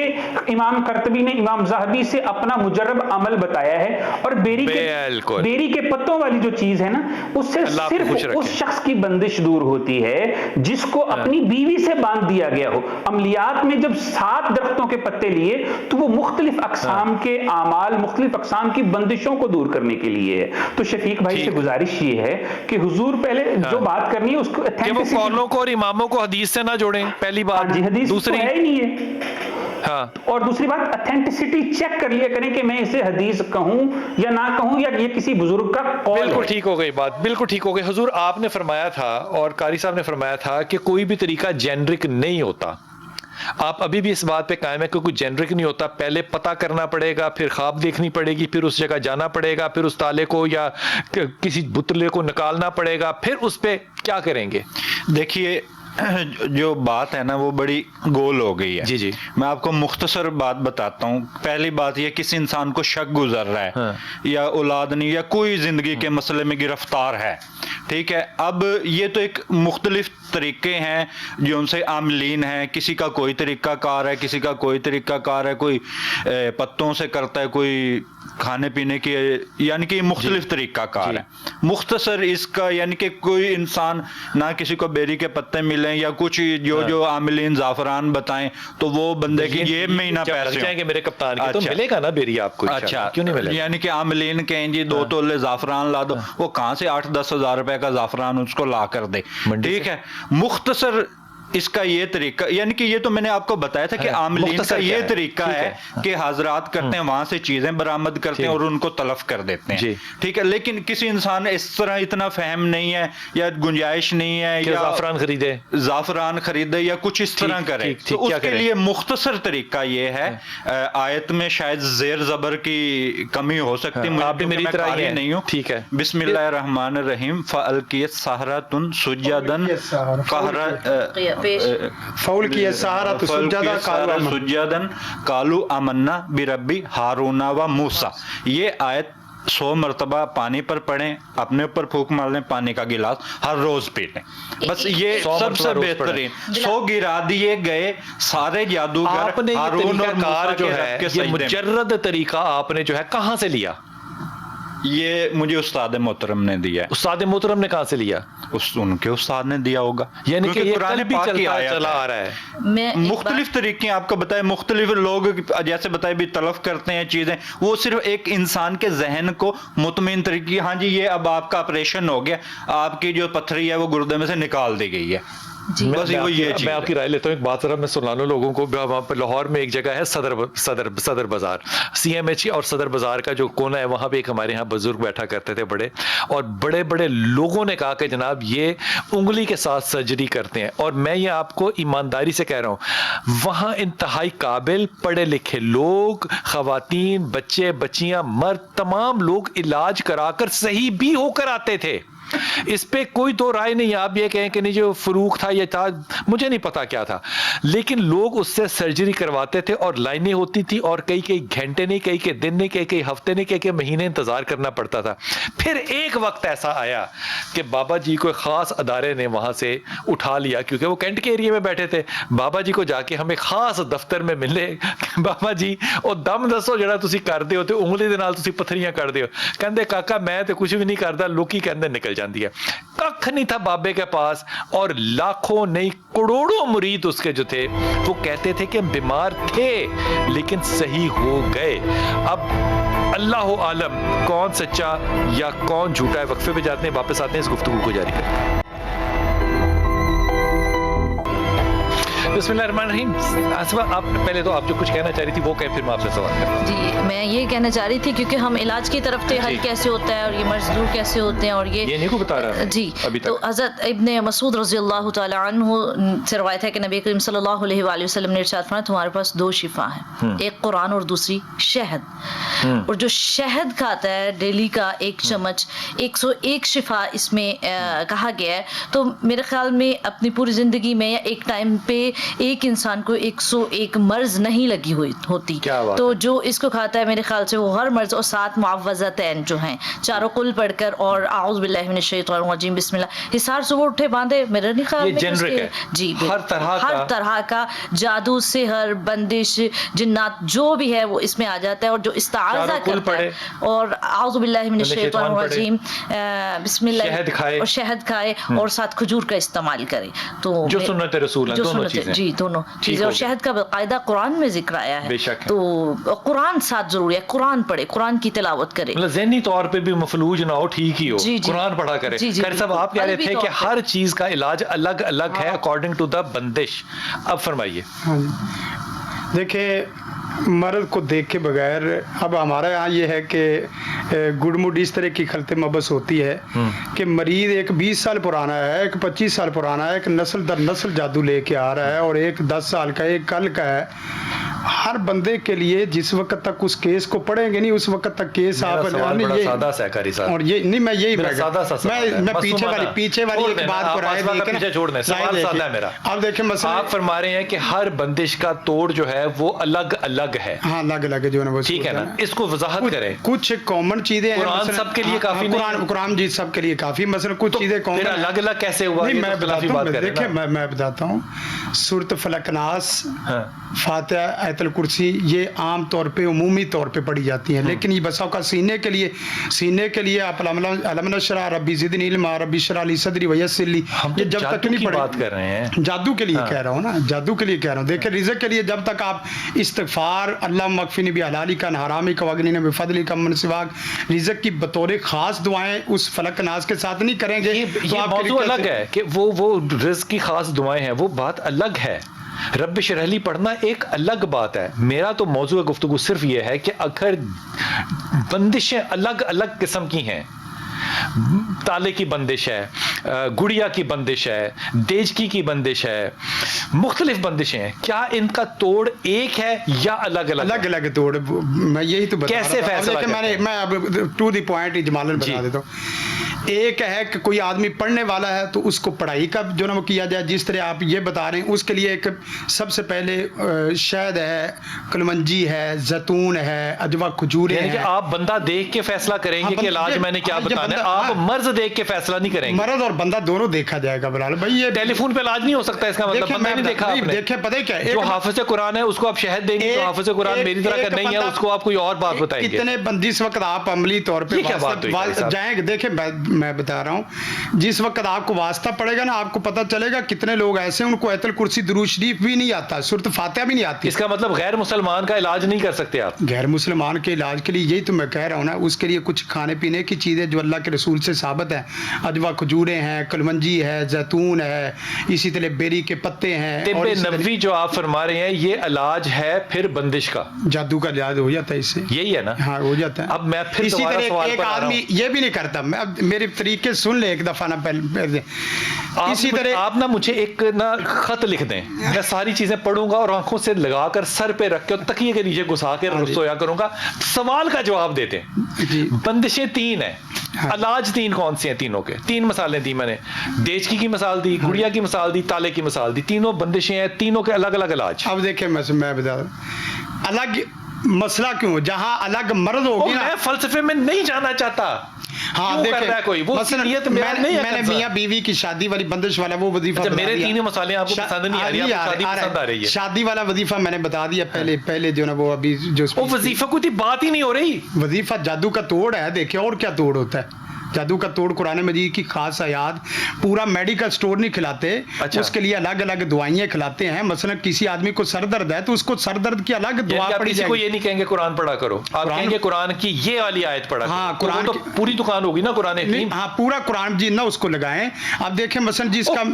इमाम कर्तबी ने इमाम ज़हबी से अपना मुजर्रब अमल बताया है। और बिल्कुल। बेरी के पत्तों वाली जो चीज है ना, उससे अल्लाह आपको खुश सिर्फ रखे। उस शख्स की बंदिश दूर होती है जिसको अपनी बीवी से बांध दिया गया हो। अमलियात में जब 7 दरख्तों के पत्ते लिए तो वो मुख्तलिफ अकसाम के आमाल, मुख्तलिफ अकसाम की बंदिशों को दूर करने के लिए है। तो शफीक भाई से गुजारिश ये है कि हुजूर पहले जो बात करनी है उसको कि वो कौलों को और इमामों को हदीस से ना जोड़ें, पहली बात। जी, हदीस दूसरी तो है ही नहीं है। हाँ, और दूसरी बात, अथेंटिसिटी चेक कर लिया करें कि मैं इसे हदीस कहूं या ना कहूं, या ये किसी बुजुर्ग का कौल बिल्कुल है। ठीक हो गई बात, बिल्कुल ठीक हो गई। हुजूर आपने फरमाया था और कारी साहब ने फरमाया था कि कोई भी तरीका जेनरिक नहीं होता। आप अभी भी इस बात पे कायम है कि कोई जेनरिक नहीं होता, पहले पता करना पड़ेगा, फिर ख्वाब देखनी पड़ेगी, फिर उस जगह जाना पड़ेगा, फिर उस ताले को या किसी बुतले को निकालना पड़ेगा, फिर उस पे क्या करेंगे। देखिए जो बात है ना वो बड़ी गोल हो गई है। जी जी, मैं आपको मुख्तसर बात बताता हूँ। पहली बात ये, किसी इंसान को शक गुजर रहा है, हाँ। या औलाद नहीं, या कोई जिंदगी के मसले में गिरफ्तार है, ठीक है। अब ये तो एक मुख्तलिफ तरीके हैं जो उनसे आमलीन हैं। किसी का कोई तरीका कार है, किसी का कोई तरीका कार है, कोई पत्तों से करता है, कोई खाने पीने की, यानी कि मुख्तलिफ तरीका कार है। मुख्तसर इसका यानी कि कोई इंसान ना किसी को बेरी के पत्ते मिले या कुछ जो आमिलीन जाफरान बताएं तो वो बंदे की जेब में ही ना पैसे जाएंगे मेरे कप्तान के, तो अच्छा। मिलेगा ना बेरी आपको। अच्छा, क्यों नहीं मिलेगा। यानी कि आमिलीन कहें जी 2 तोले जाफरान ला दो, वो कहां से 8-10 हजार रुपए का जाफरान उसको ला कर दे, ठीक है। मुख्तसर इसका ये तरीका, यानी कि ये तो मैंने आपको बताया था कि आमलीन का ये तरीका है कि हाजरात करते हैं, वहां से चीजें बरामद करते हैं और उनको तलफ कर देते हैं, ठीक है। लेकिन किसी इंसान इस तरह इतना फहम नहीं है या गुंजाइश नहीं है या जाफरान खरीदे या कुछ इस तरह करे, तो उसके लिए मुख्तसर तरीका ये है। आयत में शायद जेर जबर की कमी हो सकती है, आप भी मेरी तरह ही नहीं हूँ, ठीक है। बिस्मिल्लाहिर्रहमानिर्रहीम फअल्कियत सहरतुन सुज्जदन कहरा फौल किया सहारा तो सुज्जदन कालू अमन्ना बिरब्बी हारूना व मूसा। ये आयत 100 मरतबा पानी पर पढ़ें, अपने ऊपर फूंक मार लें, पानी का गिलास हर रोज पी लें, बस ये सबसे बेहतरीन। 100 गिरा दिए गए सारे जादूगर हारून और मूसा जो है, ये मुजर्रद तरीका आपने जो है कहां से लिया। ये मुझे उस्ताद मोहतरम ने दिया है। उस्ताद मोहतरम ने कहां से लिया। उनके उस्ताद ने दिया होगा, यानी कि ये कुरान भी चला आ रहा है। मुख्तलिफ तरीके आपको बताए, मुख्तलिफ लोग जैसे बताए भी तलफ करते हैं चीजें, वो सिर्फ एक इंसान के जहन को मुतमिन तरीके, हाँ जी ये अब आपका ऑपरेशन हो गया, आपकी जो पथरी है वो गुर्दे में से निकाल दी गई है, बस वो ये चीज। मैं आपकी राय लेता हूँ, एक बात जरा मैं सुना लूं लोगों को। वहाँ पे लाहौर में एक जगह है सदर बाजार, CMH और सदर बाजार का जो कोना है, वहाँ पे एक हमारे यहाँ बुजुर्ग बैठा करते थे बड़े, और बड़े बड़े लोगों ने कहा कि जनाब ये उंगली के साथ सर्जरी करते हैं। और मैं ये आपको ईमानदारी से कह रहा हूँ, वहाँ इंतहाई काबिल पढ़े लिखे लोग, खवातीन, बच्चे बच्चियां, मर्द, तमाम लोग इलाज कराकर सही भी होकर आते थे। इस पे कोई तो राय नहीं। आप ये कहें कि नहीं जो फरूक था ये था, मुझे नहीं पता क्या था, लेकिन लोग उससे सर्जरी करवाते थे और लाइनें होती थी और कई कई घंटे नहीं, कई कई दिन नहीं, कई कई हफ्ते नहीं, कई कई महीने इंतजार करना पड़ता था। फिर एक वक्त ऐसा आया कि बाबा जी को खास अदारे ने वहां से उठा लिया, क्योंकि वो कैंट के एरिया में बैठे थे। बाबा जी को जाके हमें खास दफ्तर में मिले, बाबा जी और दम दसो जरा तुसी करदे हो, तो उंगली दे नाल तुसी पत्थरियां करदे हो। कहंदे काका मैं तो कुछ भी नहीं करदा, लोकी कहंदे निकल जाती है। कख नहीं था बाबे के पास, और लाखों नहीं करोड़ों मुरीद उसके जो थे वो कहते थे कि बीमार थे लेकिन सही हो गए। अब अल्लाह आलम कौन सच्चा या कौन झूठा है। वक्फे पे जाते हैं, वापस आते हैं, इस गुफ्तगू को जारी करें। बिस्मिल्लाहिर्रहमानिर्रहीम। आसिफा, आप पहले तो आप जो कुछ कहना चाह रही थी वो कहें, फिर मैं आपसे सवाल करूँ। जी, मैं ये कहना चाह रही थी क्योंकि हम इलाज की तरफ थे, हल कैसे होता है और ये मर्ज दूर कैसे होते हैं, और ये नहीं को बता रहा जी अभी तो तक। हज़रत इब्ने मसूद रज़ी अल्लाह तआला अन्हु से रवायत है कि नबी करीम सल्लल्लाहु अलैहि वसल्लम ने इरशाद फरमाया, तुम्हारे पास दो शिफा हैं, एक कुरान और दूसरी शहद। और जो शहद खाता है डेली का एक चम्मच, 101 शिफा इसमें कहा गया है। तो मेरे ख्याल में अपनी पूरी ज़िंदगी में या एक टाइम पे एक इंसान को 101 मर्ज नहीं लगी हुई होती, क्या बात तो जो इसको खाता है मेरे ख्याल से वो हर मर्ज और 7 मुअव्वज़तैन जो हैं, चारों कुल पढ़कर और आऊज़ु बिल्लाहि मिनश शैतानिर रजीम बिस्मिल्लाह, हिसार सुबह उठे बांधे, मेरे नहीं ख्याल ये में जेनरिक उसके- है। जी हर तरह का जादू, सिहर, बंदिश, जिन्नात जो भी है वो इसमें आ जाता है। और जो इस्ताज़ा चारों कुल करता है पढ़े और आऊज़ु बिल्लाहि मिनश शैतानिर रजीम बिस्मिल्लाह, शहद खाए और शहद खाए और साथ खजूर का इस्तेमाल करे, तो जो सुन्नत रसूल है, जो दोनों सुन्नत- चीजें। जी दोनों चीजें। हो और गया। शहद का बाकायदा कुरान में जिक्र आया है, बेशक है। तो कुरान साथ जरूरी है, कुरान पढ़े, कुरान की तिलावत करे। मतलब ज़हनी तौर पे भी मफलूज ना हो, ठीक ही हो, जी, जी। कुरान पढ़ा करे। जी, जी, खैर साहब, आप कह रहे कल्बी थे कि तौर पे। हर चीज का इलाज अलग अलग है अकॉर्डिंग टू द बंदिश। अब फरमाइए। हाँ जी, देखिए मर्द को देख के बगैर, अब हमारे यहाँ ये है कि गुड़मुड़ इस तरह की खलते मबस होती है कि मरीज एक 20 साल पुराना है, एक 25 साल पुराना है, एक नस्ल दर नस्ल जादू लेके आ रहा है, और एक 10 साल का, एक कल का है। हर बंदे के लिए जिस वक्त तक उस केस को पढ़ेंगे नहीं, उस वक्त तक केस मेरा आप सवाल नहीं, बड़ा ये सादा सा है कारी साहब। और ये नहीं, मैं यही मेरा सादा सा सवाल है। मैं पीछे मासूमाना। वाली छोड़ एक देना, बात आप को राय आसमा का देके ना- पीछे छोड़ दें, सवाल राय सादा देके- है मेरा। अब देखिए मसला, आप फरमा रहे हैं कि हर बंदिश का तोड़ जो है वो अलग अलग है, हाँ अलग अलग जो है वो ठीक है ना? इसको वजाहत करें। कुछ कॉमन चीजें हैं, कुरान मसलन- सबके लिए हाँ, काफी हाँ, नहीं कुरान है। कुरान जी सबके लिए काफी, मसलन कुछ चीजें कॉमन फिर अलग अलग कैसे हुआ? नहीं, ये मैं तो खिलाफी बताता बात हूँ, कर रहे हैं देखिए ना। मैं बताता हूँ, सूरत फलकनास, हाँ। फातिहा, आयतुल कुर्सी, ये आम तौर पे उमूमी तौर पे पढ़ी जाती हैं, लेकिन ये बसाओं का सीने के लिए आप अलम नशरा रब्बी ज़िदनी इल्मा रब्बी इश्रह ली सदरी वयस्सिर ली, हम ये तो जब तक जादू नहीं की पढ़े, बात कर रहे हैं। जादू के लिए हाँ। कह रहा हूँ ना, जादू के लिए कह रहा हूँ। देखिए रिज़्क़ के लिए जब तक आप इस्तिग़फ़ार, अल्लाह मग़फ़िरनी बि हलाली का हरामी का वगनी बि फदली का मन सिवाक, रिज़्क़ की बतौर खास दुआएं उस फलक नाज के साथ नहीं करेंगे ये तो आपके मौजू लिए अलग कैसे- है कि वो रिज़्क़ की खास दुआएं हैं, वो बात अलग है। रब्ब शरहली पढ़ना एक अलग बात है। मेरा तो मौजू गुफ्तगू सिर्फ ये है कि अगर बंदिशें अलग अलग किस्म की हैं, ताले की बंदिश है, गुड़िया की बंदिश है, देजकी की बंदिश है, मुख्तलिफ बंदिशें हैं, क्या इनका तोड़ एक है या अलग अलग? अलग अलग तोड़, मैं यही तो बता कैसे रहा था। अब फैसला देखिए करते हैं? मैं अब टू द पॉइंट इजमालन जी। बता देता हूँ। एक है कि कोई आदमी पढ़ने वाला है तो उसको पढ़ाई का जो ना वो किया जाए, जिस तरह आप ये बता रहे हैं, उसके लिए एक सबसे पहले शहद है, कलमंजी है, जैतून है, अजवा खजूरें यानी कि हैं। आप बंदा देख के फैसला करेंगे हाँ, कि इलाज ये- मैंने क्या हाँ, ये बताना है, बंदा- आप हाँ। मर्ज देख के फैसला नहीं करेंगे। मर्द और बंदा दोनों देखा जाएगा बिलाल भाई। ये टेलीफोन पे इलाज नहीं हो सकता, इसका मतलब देखिए, बंदा मैं नहीं देखा नहीं, आपने। देखिए पता है क्या, जो एक- हाफिज कुरान है उसको आप शहद देंगे, जो हाफिज कुरान मेरी तरह का नहीं है बंदा- उसको आप कोई और बात बताएंगे। इतने जिस वक्त आप अमली तौर पे ये क्या बात हुई भाई साहब? जाएंगे, देखिए मैं बता रहा हूँ, जिस वक्त आपको वास्ता पड़ेगा ना, आपको पता चलेगा कितने लोग ऐसे हैं उनको आयतुल कुर्सी दुरूद शरीफ भी नहीं आता, सूरत फातिहा भी नहीं आती। इसका मतलब गैर मुसलमान का इलाज नहीं कर सकते आप? गैर मुसलमान के इलाज के लिए यही तो मैं कह रहा हूँ ना, उसके लिए कुछ खाने पीने की चीज़ें जो अल्लाह के रसूल से साबित है, अजवा खजूरें हैं, कलमंजी है, जैतून है, इसी तरह बेरी के पत्ते हैं, और तिब्बे इसी तरह नबवी जो आप फरमा रहे हैं ये इलाज है फिर बंदिश का, जादू का इलाज हो जाता है इससे। यही है ना? हाँ हो जाता है। अब मैं फिर इसी दोबारा तरह सवाल एक पर आ रहा आदमी हूं। ये भी नहीं करता, मैं अब मेरे तरीके सुन ले एक दफा ना पहले इसी तरह आप ना मुझे एक ना खत लिख दें, मैं सारी चीजें पढ़ूंगा और आंखों से लगाकर सर पे रख के और तकिए के नीचे घुसा के सोया करूंगा, सवाल का जवाब देते जी। हैं। बंदिशें 3 हैं, हाँ। इलाज 3 कौन से हैं? तीनों के 3 मिसालें दी मैंने, देजकी की मिसाल दी, गुड़िया की मिसाल दी, ताले की मिसाल दी। तीनों बंदिशें हैं, तीनों के अलग अलग इलाज। अब देखिए मैं बता रहा हूं, अलग मसला क्यों, जहां अलग मर्द होगी ना। मैं फलसफे में नहीं जाना चाहता। हाँ क्यों देखिए, कर रहा है कोई? वो मसलन सीनियत मेरा नहीं है मैंने कंसर्न। मियां बीवी की शादी वाली बंदिश वाला वो वजीफा अच्छा, बता मेरे दिया। तीनों मसाले आपको पसंद नहीं आ रही, आपको शादी पसंद आ रही है। शादी वाला वजीफा मैंने बता दिया पहले जो ना वो अभी जो वो वजीफा कोई बात ही नहीं हो रही। वजीफा जादू का तोड़ है। देखिए और क्या तोड़ होता है जादू का तोड़, कुरान मजीद की खास आयात, पूरा मेडिकल स्टोर नहीं खिलाते। अच्छा। उसके लिए अलग अलग दवाइयाँ खिलाते हैं। मसलन किसी आदमी को सर दर्द है तो उसको सर दर्द की अलग दुआ आप पड़ी किसी को जाएगी। ये नहीं कहेंगे कुरान पढ़ा करो, आप कुरान- कहेंगे कुरान की ये वाली आयत पढ़ा हाँ, करो। कुरान तो की- पूरी दुकान होगी ना कुरान नहीं, हकीम। हाँ पूरा कुरान जी ना उसको लगाएं। अब देखें मसलन जिसका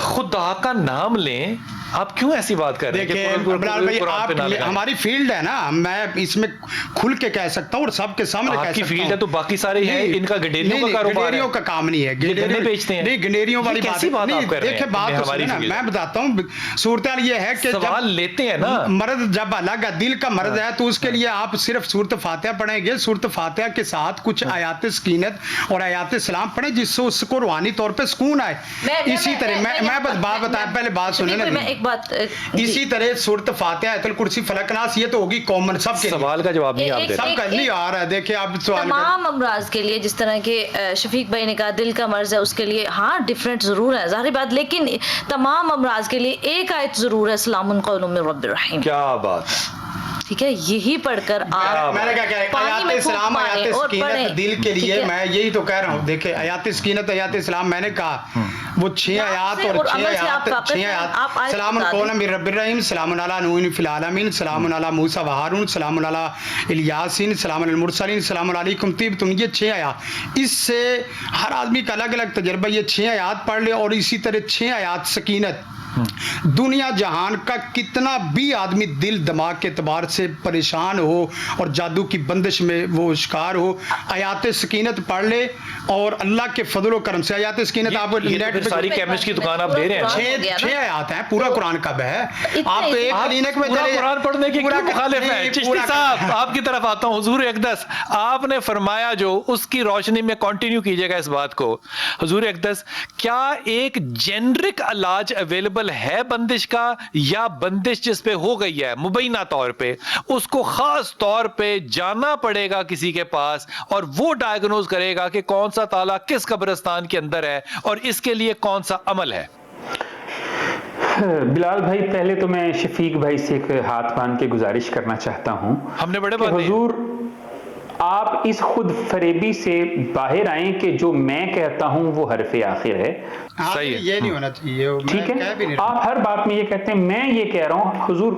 खुदा का नाम लें, آپ کیوں ایسی بات کر رہے ہیں؟ دیکھیں بلال بھائی، آپ ہماری فیلڈ ہے نا، میں اس میں کھل کے کہہ سکتا ہوں اور سب کے سامنے کہہ سکتا ہوں. آپ کی فیلڈ ہے تو باقی سارے ہیں، ان کا گڈیریوں کا کاروبار ہے. گڈیریوں کا کام نہیں ہے، گڈے بیچتے ہیں. نہیں، گڈیریوں والی کیسی بات آپ کر رہے ہیں؟ دیکھیں بات تو سنیں نا، میں بتاتا ہوں. صورتحال یہ ہے کہ سوال لیتے ہیں نا، مرض جب الگ دل کا مرض ہے تو اس کے لیے آپ صرف سورت فاتحہ پڑھیں گے. سورت فاتحہ کے ساتھ کچھ آیات سکینت اور آیات سلام پڑھیں جس سے اس کو روحانی طور پہ سکون آئے. اسی طرح میں بس بات بتایا، پہلے بات سنیں نا. میں ایک بات اسی طرح سورت فاتحہ، آیت الکرسی، فلق ناس، یہ تو ہوگی کامن سب کے. سوال کا جواب نہیں آپ دے سب کا نہیں آ رہا ہے. دیکھیں آپ سوال تمام امراض کے لیے، جس طرح کہ شفیق بھائی نے کہا دل کا مرض ہے اس کے لیے ہاں ڈیفرنٹ ضرور ہے، ظاہر بات، لیکن تمام امراض کے لیے ایک آیت ضرور ہے، سلام قول من رب الرحیم. کیا بات، ٹھیک ہے، یہی پڑھ کر آپ میں نے کہا کہ آیات سلام، آیات سکینت دل کے لیے، میں یہی تو کہہ رہا ہوں. دیکھیں آیات سکینت، آیات سلام، میں نے کہا وہ 6 آیات اور 6 آیات. سلام قولا من رب الرحیم، سلام علی نوح فی العالمین، سلام علی موسیٰ و ہارون، سلام علی الیاسین، سلام علی المرسلین، سلام علیکم طیبتم. یہ 6 آیات، اس سے ہر آدمی کا الگ الگ تجربہ. یہ 6 آیات پڑھ لے اور اسی طرح 6 آیات سکینت. دنیا جہان کا کتنا بھی آدمی دل دماغ کے اعتبار سے پریشان ہو اور جادو کی بندش میں وہ شکار ہو، آیات سکینت پڑھ لے اور اللہ کے فضل و کرم سے آیات سکینت آپ نیٹ پہ ساری کیمسٹ کی دکان آپ دے رہے ہیں. 6 آیات ہیں، پورا قرآن کب ہے. آپ ایک کلینک میں پورا چلے، قرآن پڑھنے کی کیوں مخالف ہیں؟ چشتی صاحب آپ کی طرف آتا ہوں. حضور اقدس آپ نے فرمایا جو، اس کی روشنی میں کنٹینیو کیجئے گا اس بات کو. حضور اقدس کیا ایک جنرک علاج اویلیبل ہے بندش کا، یا بندش جس پہ ہو گئی ہے مبینہ طور پہ اس کو خاص طور پہ جانا پڑے گا کسی کے پاس اور وہ ڈائیگنوز کرے گا کہ کون سا تالا کس قبرستان کے اندر ہے اور اس کے لیے کون سا عمل ہے؟ بلال بھائی، پہلے تو میں شفیق بھائی سے ایک ہاتھ باندھ کے گزارش کرنا چاہتا ہوں. ہم نے بڑے کہ حضور آپ اس خود فریبی سے باہر آئیں کہ جو میں کہتا ہوں وہ حرف آخر ہے. صحیح، یہ نہیں ہونا چاہیے. ٹھیک ہے، آپ ہر بات میں یہ کہتے ہیں، میں یہ کہہ رہا ہوں حضور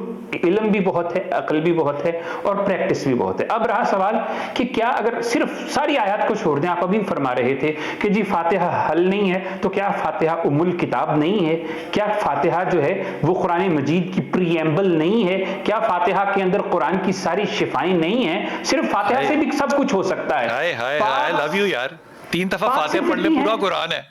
علم بھی بہت ہے، عقل بھی بہت ہے اور پریکٹس بھی بہت ہے. اب رہا سوال کہ کیا اگر صرف ساری آیات کو چھوڑ دیں، آپ ابھی فرما رہے تھے کہ جی فاتحہ حل نہیں ہے، تو کیا فاتحہ ام الکتاب نہیں ہے؟ کیا فاتحہ جو ہے وہ قرآن مجید کی پریمبل نہیں ہے؟ کیا فاتحہ کے اندر قرآن کی ساری شفائیں نہیں ہیں؟ صرف فاتحہ سے بھی سب کچھ ہو سکتا ہے. I love you یار، 3 دفعہ فاتحہ پڑھ لے، پورا قرآن ہے.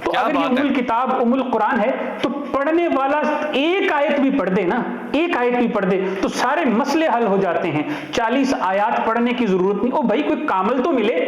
تو اگر یہ ام الکتاب ام القرآن ہے تو پڑھنے والا ایک آیت بھی پڑھ دے نا، ایک آیت بھی پڑھ دے تو سارے مسئلے حل ہو جاتے ہیں. 40 آیات پڑھنے کی ضرورت نہیں. او بھائی کوئی کامل تو ملے.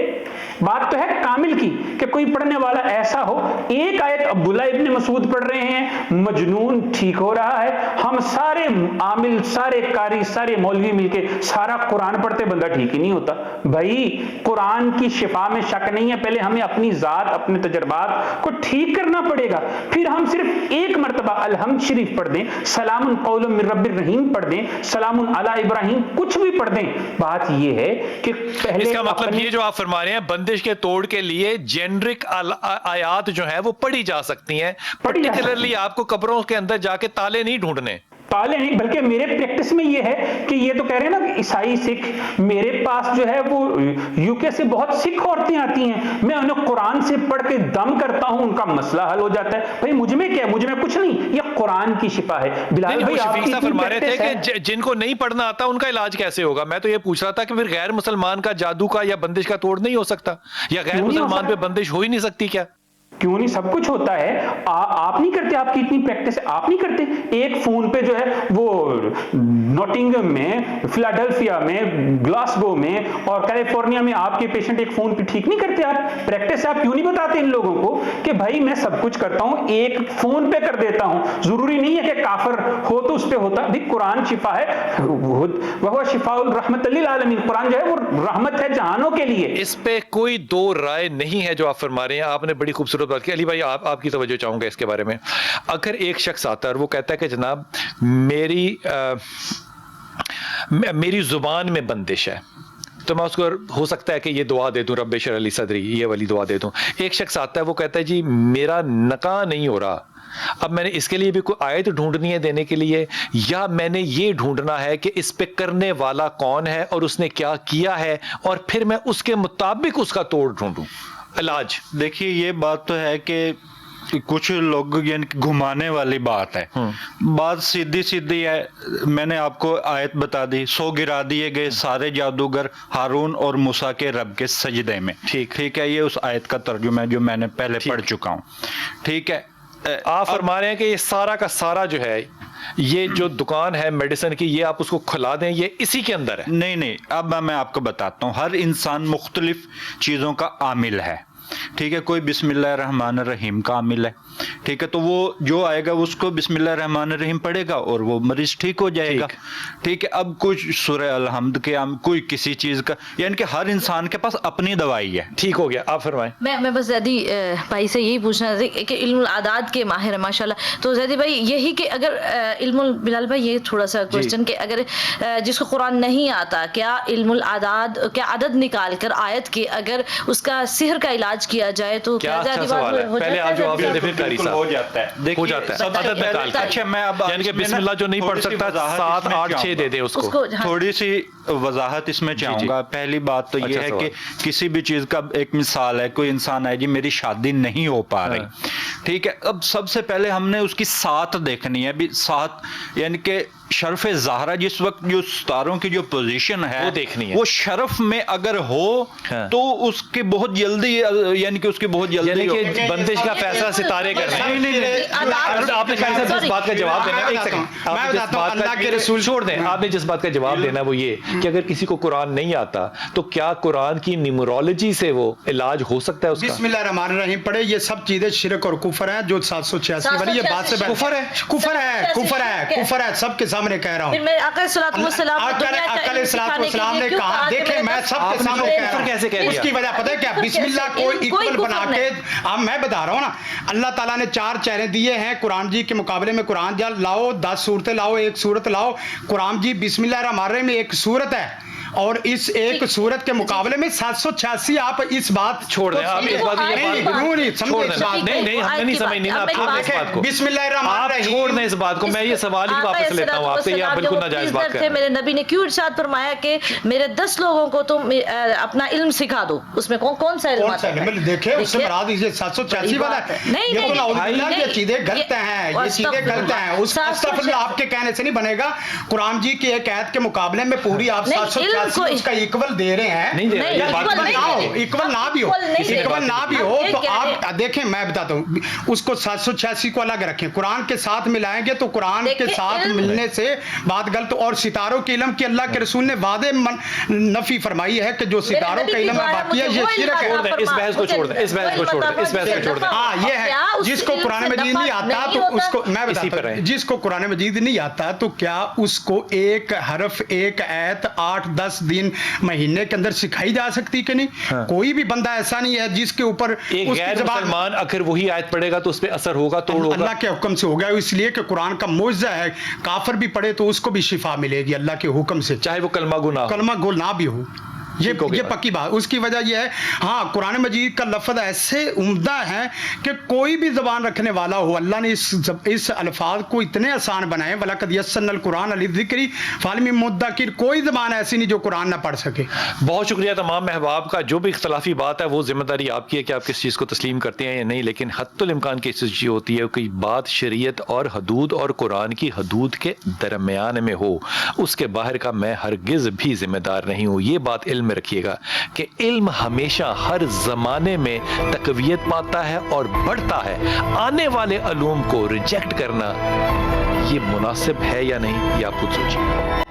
بات تو ہے کامل کی کہ کوئی پڑھنے والا ایسا ہو. ایک آیت عبداللہ ابن مسعود پڑھ رہے ہیں، مجنون ٹھیک ہو رہا ہے. ہم سارے عامل، سارے قاری، سارے مولوی مل کے سارا قرآن پڑھتے، بندہ ٹھیک ہی نہیں ہوتا. بھائی قرآن کی شفا میں شک نہیں ہے. پہلے ہمیں اپنی ذات، اپنے تجربات کو ٹھیک کرنا پڑے گا. پھر ہم صرف ایک مرتبہ الحمد شریف پڑھ دیں، سلام قول من رب الرحیم پڑھ دیں، سلام علی ابراہیم، کچھ بھی پڑھ دیں. بات یہ ہے کہ پہلے اس کا مطلب یہ جو آپ فرما رہے ہیں بندش کے توڑ کے لیے جنرک آیات جو ہیں وہ پڑھی جا سکتی ہیں. پرٹیکولرلی آپ کو قبروں کے اندر جا کے تالے نہیں ڈھونڈنے، تالے نہیں، بلکہ میرے پریکٹس میں یہ ہے کہ یہ تو کہہ رہے ہیں نا کہ عیسائی سکھ، میرے پاس جو ہے وہ یو کے سے بہت سکھ عورتیں آتی ہیں، میں انہیں قرآن سے پڑھ کے دم کرتا ہوں، ان کا مسئلہ حل ہو جاتا ہے. بھائی مجھ میں کیا ہے؟ مجھ میں کچھ نہیں، یہ قرآن کی شفا ہے. بلال بھائی شفیق صاحب فرما رہے تھے کہ جن کو نہیں پڑھنا آتا ان کا علاج کیسے ہوگا. میں تو یہ پوچھ رہا تھا کہ پھر غیر مسلمان کا جادو کا یا بندش کا توڑ نہیں ہو سکتا، یا غیر مسلمان پہ بندش ہو ہی نہیں سکتی کیا؟ کیوں نہیں، سب کچھ ہوتا ہے. آپ نہیں کرتے، آپ کی اتنی پریکٹس ہے، آپ نہیں کرتے. ایک فون پہ جو ہے وہ نوٹنگم میں، فلاڈلفیا میں، گلاسگو میں اور کیلیفورنیا میں آپ کے پیشنٹ ایک فون پہ ٹھیک نہیں کرتے. آپ پریکٹس ہے، آپ کیوں نہیں بتاتے ان لوگوں کو کہ بھائی میں سب کچھ کرتا ہوں، ایک فون پہ کر دیتا ہوں. ضروری نہیں ہے کہ کافر ہو تو اس پہ ہوتا. بھی قرآن شفا ہے، وہ شفاء الرحمت للعالمین. قرآن جو ہے وہ رحمت ہے جہانوں کے لیے. اس پہ کوئی دو رائے نہیں ہے جو آپ فرما رہے ہیں. آپ نے بڑی خوبصورت بات کی. علی بھائی آپ کی توجہ چاہوں گا اس کے بارے میں. اگر ایک شخص آتا ہے اور وہ کہتا ہے کہ جناب میری زبان میں بندش ہے، تو میں اس کو ہو سکتا ہے کہ یہ دعا دے دوں، رب اشرح لی صدری، یہ والی دعا دے دوں. ایک شخص آتا ہے وہ کہتا ہے جی میرا نکاح نہیں ہو رہا، اب میں نے اس کے لیے بھی کوئی آیت ڈھونڈنی ہے دینے کے لیے، یا میں نے یہ ڈھونڈنا ہے کہ اس پہ کرنے والا کون ہے اور اس نے کیا کیا ہے، اور پھر میں اس کے مطابق اس کا توڑ ڈھونڈوں علاج. دیکھیے یہ بات تو ہے کہ कुछ लोग यानी कि घुमाने वाली बात है, बात सीधी सीधी है। मैंने आपको आयत बता दी, 100 गिरा दिए गए सारे जादूगर हारून और मूसा के रब के सजदे में। ठीक है, ये उस आयत का तर्जुमा है जो मैंने पहले पढ़ चुका हूँ। ठीक है, आप फरमा रहे हैं कि ये सारा का सारा जो है, ये जो दुकान है मेडिसिन की, ये आप उसको खुला दें, ये इसी के अंदर है? नहीं, अब मैं आपको बताता हूँ। हर इंसान मुख्तलिफ चीज़ों का आमिल है। ठीक है, कोई बिस्मिल्लाहिर्रहमानिर्रहीम का आमिल है। ठीक है, तो वो जो आएगा उसको बिस्मिल्लाहिर्रहमानिर्रहीम पढ़ेगा और वो मरीज ठीक हो जाएगा। ठीक है, अब कुछ सूरह अलहम्द के कोई किसी चीज का, यानी कि हर इंसान के पास अपनी दवाई है। ठीक हो गया, आप फरमाएं। मैं बस जैदी भाई से यही पूछना थी कि इल्मुल आदाद के माहिर है माशाल्लाह, तो जैदी भाई यही कि अगर इल्मुल बिलाल भाई ये थोड़ा सा क्वेश्चन कि अगर जिसको कुरान नहीं आता, क्या इल्मुल आदाद, क्या अदद निकाल कर आयत के अगर उसका सिहर का इलाज किया जाए तो क्या अच्छा सवाल है। पहले आप जवाब दे फिर बिल्कुल हो जाता है, हो जाता है। अदद निकाल के। अच्छा, मैं अब यानी कि बिस्मिल्लाह जो नहीं पढ़ सकता 7, 8, 6 दे दे उसको। थोड़ी सी वजाहत इसमें चाहूंगा। पहली बात तो ये है कि किसी भी चीज का एक मिसाल है, कोई इंसान है जी मेरी शादी नहीं हो पा रही, ठीक है, अब सबसे पहले हमने उसकी साथ देखनी है। भी साथ यानी कि शरफ ज़हरा, जिस वक्त जो सितारों की जो पोजीशन है वो देखनी है। वो शरफ में अगर हो तो उसकी बहुत जल्दी, यानी कि उसकी बहुत जल्दी, यानी कि बंदिश का फैसला सितारे कर रहे हैं। नहीं, आपने जिस बात का जवाब देना है, एक सेकंड, आपने जिस बात अल्लाह के रसूल छोड़ दें, आपने जिस बात का जवाब देना वो ये कि अगर किसी को कुरान नहीं आता तो क्या कुरान की न्यूमरोलॉजी से वो इलाज हो सकता है उसका? बिस्मिल्लाहिर्रहमानिर्रहीम पढ़े, ये सब चीजें शिरक और कुफर है जो 786 वाली ये बात से कुफर है, कुफर है, कुफर है, कुफर है, सबके सामने कह रहा हूँ। अकल ने कहा, देखे मैं सबके सामने कह रहा हूँ, कैसे कह दिया? उसकी वजह पता है क्या? बिस्मिल्लाह को इक्वल बना के, अब मैं बता रहा हूँ ना, अल्लाह ताला ने 4 चेहरे दिए हैं कुरान जी के मुकाबले में। कुरान जी लाओ 10 सूरतें लाओ, एक सूरत लाओ, कुरान जी बिस्मिल्लाहिर्रहमानिर्रहीम में एक सूरत है, और इस एक सूरत के मुकाबले में 786। आप इस बात छोड़ दें, आप इस बात नहीं, हमने नहीं समझनी ना, आप छोड़ दें इस बात को, बिस्मिल्लाहिर्रहमानिर्रहीम, आप छोड़ दें इस बात को। मैं ये सवाल ही वापस लेता हूँ आपसे, ये आप बिल्कुल नाजायज बात कर रहे हैं। मेरे नबी ने क्यों इरशाद फरमाया कि मेरे 10 लोगों को तुम अपना इल्म सिखा दो, उसमें कौन सा इल्म आता है? देखे उससे मराद ये 786 वाला है। नहीं, ये तो नहीं, ये चीजें गलत हैं, ये चीजें गलत हैं। उस अस्तगफिरुल्लाह आपके कहने से नहीं बनेगा। कुरान जी की एक आयत के मुकाबले में पूरी आप 786 उसका इक्वल दे रहे हैं। नहीं दे रहे, इक्वल ना भी हो तो आप देखें, मैं बताता हूँ, उसको 786 को अलग रखें, कुरान के साथ मिलाएंगे तो कुरान के साथ मिलने से बात गलत। और सितारों के इल्म की अल्लाह के रसूल ने वादे नफी फरमाई है कि जो सितारों का इल्म है बाकी है, ये शिरक है। इस बहस को छोड़ दें, इस बहस को छोड़ दें, इस बहस को छोड़ दें। हाँ, ये है, जिसको कुरान मजीद नहीं आता तो उसको, मैं बताता हूँ, जिसको कुरान मजीद नहीं आता तो क्या उसको एक हरफ, एक आयत 8-10 दिन, महीने के अंदर सिखाई जा सकती कि नहीं? कोई भी बंदा ऐसा नहीं है जिसके ऊपर एक गैर मुसलमान अगर वही आयत पढ़ेगा तो उस पे असर होगा, तोड़ होगा। अल्लाह के हुक्म से होगा, इसलिए कि कुरान का मौजज़ा है। काफिर भी पढ़े तो उसको भी शिफा मिलेगी अल्लाह के हुक्म से, चाहे वो कलमा गुल ना भी हो। ये पक्की बात। उसकी वजह यह है, हाँ, कुरान मजीद का लफ्ज़ ऐसे उम्दा है कि कोई भी ज़बान रखने वाला हो, अल्लाह ने इस अल्फाज को इतने आसान बनाए, वलक़द यस्सरनल कुरान लिज़्ज़िक्रि फ़हल मिन मुद्दकिर, कोई ज़बान ऐसी नहीं जो कुरान ना पढ़ सके। बहुत शुक्रिया तमाम महबाब का। जो भी इख्तलाफी बात है वो जिम्मेदारी आपकी है कि आप किस चीज़ को तस्लीम करते हैं या नहीं, लेकिन हत्तुल इम्कान की चीज़ होती है कि बात शरीयत और हदूद और कुरान की हदूद के दरमियान में हो, उसके बाहर का मैं हरगिज़ भी जिम्मेदार नहीं हूँ। ये बात इल्म में रखिएगा कि इल्म हमेशा हर ज़माने में तकवीयत पाता है और बढ़ता है। आने वाले अलूम को रिजेक्ट करना ये मुनासिब है या नहीं, ये आप खुद सोचिए।